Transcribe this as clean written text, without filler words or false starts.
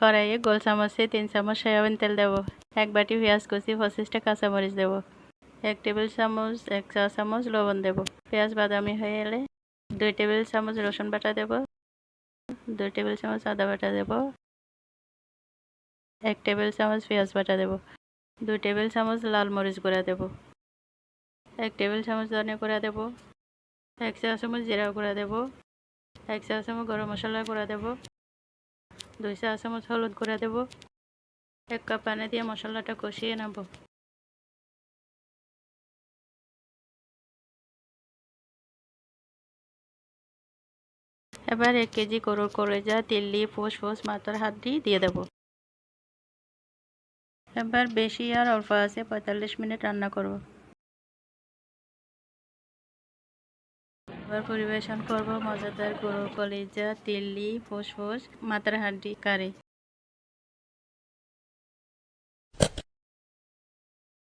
কড়াইয়ে গোল চামচে 3 চামচ সয়াবিন তেল দেব। 1 বাটি পেঁয়াজ কুচি, 25টা কাঁচামরিচ দেব। 1 টেবিল চামচ 1 চা চামচ লবণ দেব। পেঁয়াজ বাদামি হয়ে এলে 2 টেবিল চামচ রসুন বাটা দেব। 2 টেবিল চামচ আদা বাটা দেব। 1 টেবিল চামচ পেঁয়াজ বাটা দেব। 2 টেবিল চামচ লাল মরিচ গুঁড়া দেব। 1 টেবিল চামচ ধনে গুঁড়া দেব। 1 চা চামচ জিরা গুঁড়া দেব। 1 চা চামচ গরম মশলা গুঁড়া দেব। 2 চা চামচ হলুদ গুঁড়া দেব। 1 কাপ পানি দিয়ে মশলাটা কষিয়ে নেব। এবার 1 কেজি গরুর কলিজা, তিল্লি, ফুসফুস, মাথার হাড্ডি দিয়ে দেব। এবার বেশি আর অল্প আছে 45 মিনিট রান্না করব। এবার পরিবেশন করব মজাদার গরুর কলিজা, তিল্লি, ফুসফুস, মাথার হাড্ডি কারি।